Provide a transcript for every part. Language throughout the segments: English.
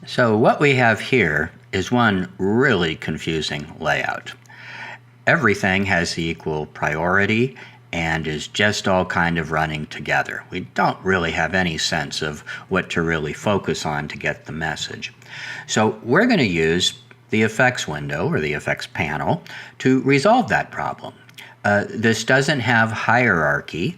So what we have here is one really confusing layout. Everything has equal priority and is just all kind of running together. We don't really have any sense of what to really focus on to get the message. So we're going to use the effects window or the effects panel to resolve that problem. This doesn't have hierarchy.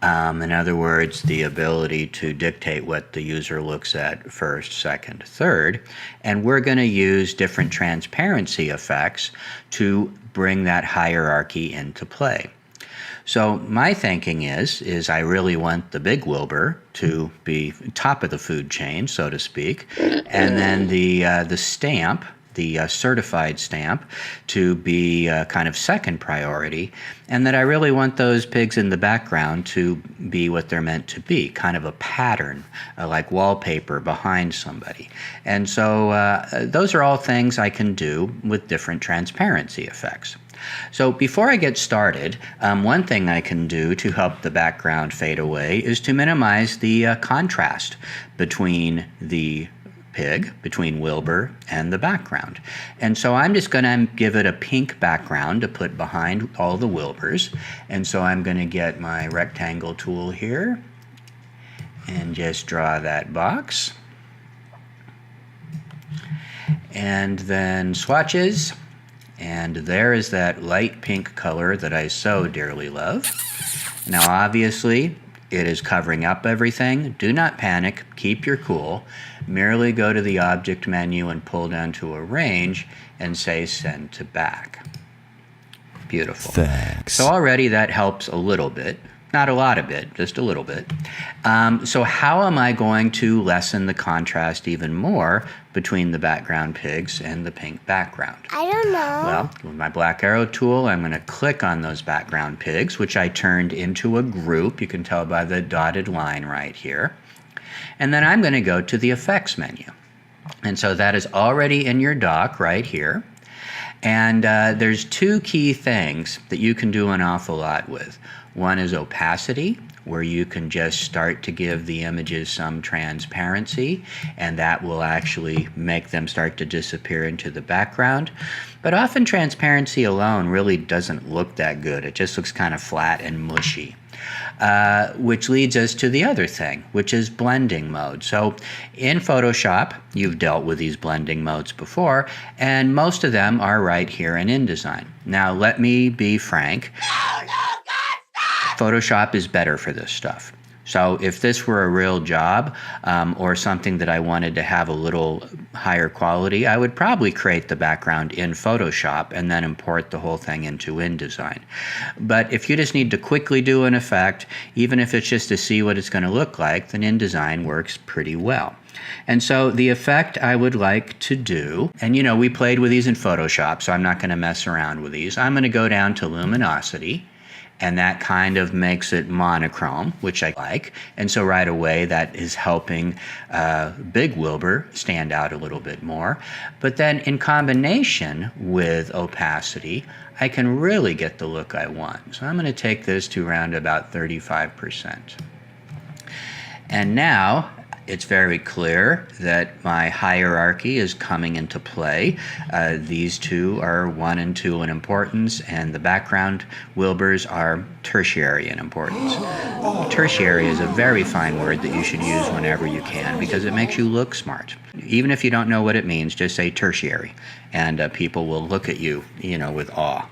In other words, the ability to dictate what the user looks at first, second, third. And we're going to use different transparency effects to bring that hierarchy into play. So my thinking is I really want the big Wilbur to be top of the food chain, so to speak, and then the stamp, the certified stamp, to be kind of second priority, and that I really want those pigs in the background to be what they're meant to be, kind of a pattern, like wallpaper behind somebody. And so those are all things I can do with different transparency effects. So before I get started, one thing I can do to help the background fade away is to minimize the contrast between the pig, between Wilbur and the background. And so I'm just going to give it a pink background to put behind all the Wilburs. And so I'm going to get my rectangle tool here and just draw that box. And then swatches. And there is that light pink color that I so dearly love. Now obviously it is covering up everything. Do not panic, keep your cool. Merely go to the object menu and pull down to arrange and say send to back. Beautiful. Thanks. So already that helps a little bit. Not a lot of it, just a little bit. So how am I going to lessen the contrast even more between the background pigs and the pink background? I don't know. Well, with my black arrow tool, I'm going to click on those background pigs, which I turned into a group. You can tell by the dotted line right here. And then I'm going to go to the effects menu. And so that is already in your dock right here. And there's two key things that you can do an awful lot with. One is opacity, where you can just start to give the images some transparency, and that will actually make them start to disappear into the background. But often transparency alone really doesn't look that good. It just looks kind of flat and mushy. Which leads us to the other thing, which is blending mode. So in Photoshop, you've dealt with these blending modes before, and most of them are right here in InDesign. Now let me be frank. Photoshop is better for this stuff. So if this were a real job or something that I wanted to have a little higher quality, I would probably create the background in Photoshop and then import the whole thing into InDesign. But if you just need to quickly do an effect, even if it's just to see what it's going to look like, then InDesign works pretty well. And so the effect I would like to do, and you know, we played with these in Photoshop, so I'm not going to mess around with these. I'm going to go down to Luminosity. And that kind of makes it monochrome, which I like. And so right away, that is helping Big Wilbur stand out a little bit more. But then in combination with opacity, I can really get the look I want. So I'm going to take this to around about 35%. And now it's very clear that my hierarchy is coming into play. These two are 1 and 2 in importance, and the background Wilburs are tertiary in importance. Tertiary is a very fine word that you should use whenever you can because it makes you look smart. Even if you don't know what it means, just say tertiary, and people will look at you, with awe.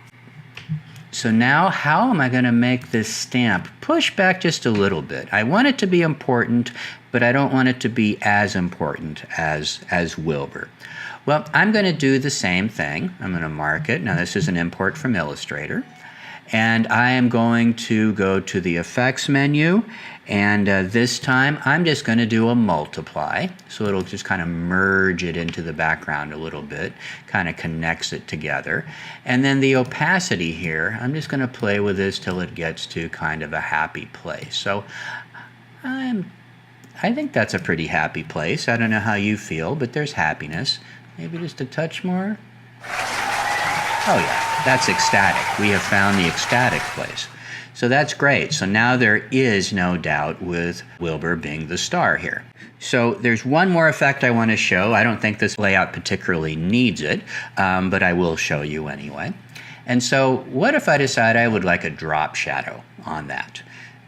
So now how am I going to make this stamp push back just a little bit? I want it to be important, but I don't want it to be as important as Wilbur. Well, I'm going to do the same thing. I'm going to mark it. Now this is an import from Illustrator. And I am going to go to the effects menu, and this time I'm just going to do a multiply, so it'll just kind of merge it into the background a little bit, kind of connects it together. And then the opacity here, I'm just going to play with this till it gets to kind of a happy place. So I think that's a pretty happy place. I don't know how you feel, but there's happiness. Maybe just a touch more. Oh yeah, that's ecstatic. We have found the ecstatic place. So that's great. So now there is no doubt with Wilbur being the star here. So there's one more effect I want to show. I don't think this layout particularly needs it, but I will show you anyway. And so what if I decide I would like a drop shadow on that?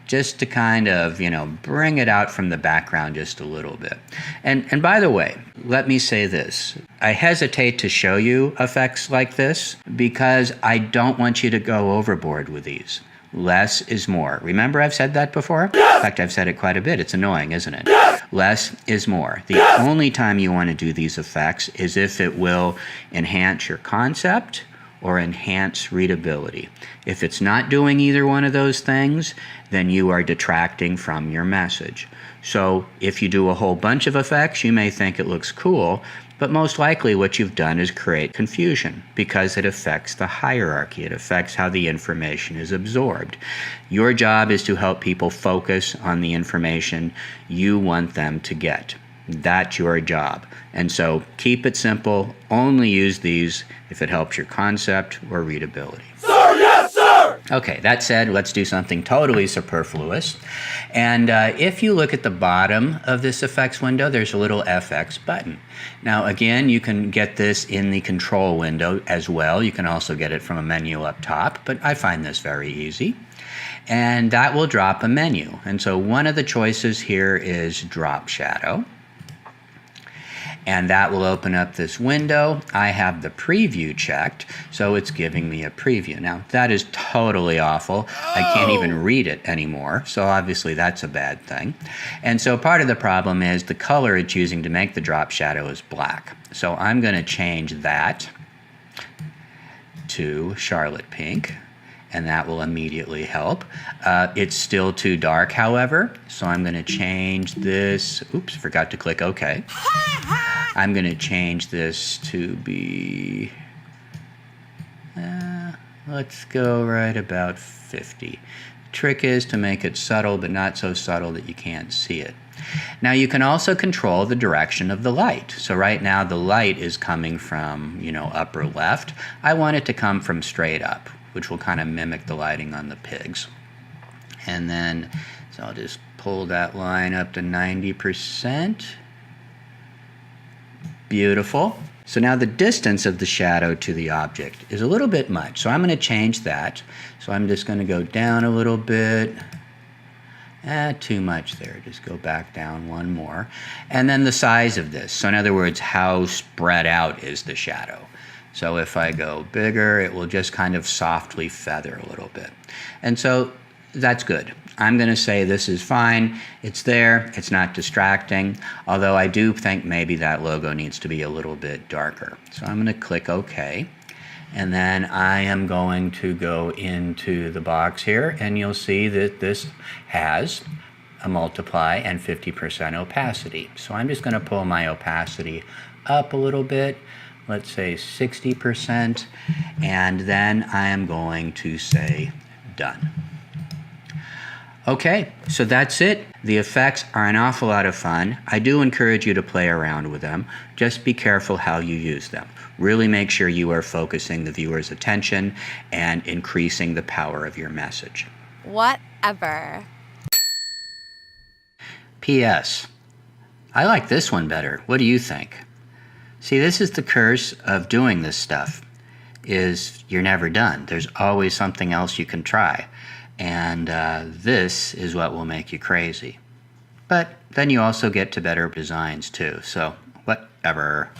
Just to kind of, bring it out from the background just a little bit. And by the way, let me say this. I hesitate to show you effects like this because I don't want you to go overboard with these. Less is more. Remember I've said that before? In fact, I've said it quite a bit. It's annoying, isn't it? Less is more. The only time you want to do these effects is if it will enhance your concept or enhance readability. If it's not doing either one of those things, then you are detracting from your message. So if you do a whole bunch of effects, you may think it looks cool, but most likely what you've done is create confusion because it affects the hierarchy. It affects how the information is absorbed. Your job is to help people focus on the information you want them to get. That's your job. And so keep it simple. Only use these if it helps your concept or readability. Sir, yes, sir! Okay, that said, let's do something totally superfluous. And if you look at the bottom of this effects window, there's a little FX button. Now, again, you can get this in the control window as well. You can also get it from a menu up top, but I find this very easy. And that will drop a menu. And so one of the choices here is drop shadow. And that will open up this window. I have the preview checked, so it's giving me a preview. Now, that is totally awful. I can't even read it anymore, so obviously that's a bad thing. And so part of the problem is the color it's using to make the drop shadow is black. So I'm going to change that to Charlotte Pink, and that will immediately help. It's still too dark, however, so I'm going to change this. Oops, forgot to click OK. I'm going to change this to be, let's go right about 50. Trick is to make it subtle, but not so subtle that you can't see it. Now you can also control the direction of the light. So right now the light is coming from, upper left. I want it to come from straight up, which will kind of mimic the lighting on the pigs. And then, so I'll just pull that line up to 90%. Beautiful. So now the distance of the shadow to the object is a little bit much. So I'm going to change that. So I'm just going to go down a little bit. Too much there. Just go back down one more. And then the size of this. So in other words, how spread out is the shadow? So if I go bigger, it will just kind of softly feather a little bit. And so that's good. I'm going to say this is fine. It's there. It's not distracting. Although I do think maybe that logo needs to be a little bit darker. So I'm going to click OK. And then I am going to go into the box here, and you'll see that this has a multiply and 50% opacity. So I'm just going to pull my opacity up a little bit. Let's say 60%, and then I am going to say done. Okay, so that's it. The effects are an awful lot of fun. I do encourage you to play around with them. Just be careful how you use them. Really make sure you are focusing the viewer's attention and increasing the power of your message. Whatever. P.S. I like this one better. What do you think? See, this is the curse of doing this stuff, is you're never done. There's always something else you can try. And this is what will make you crazy. But then you also get to better designs too, so whatever.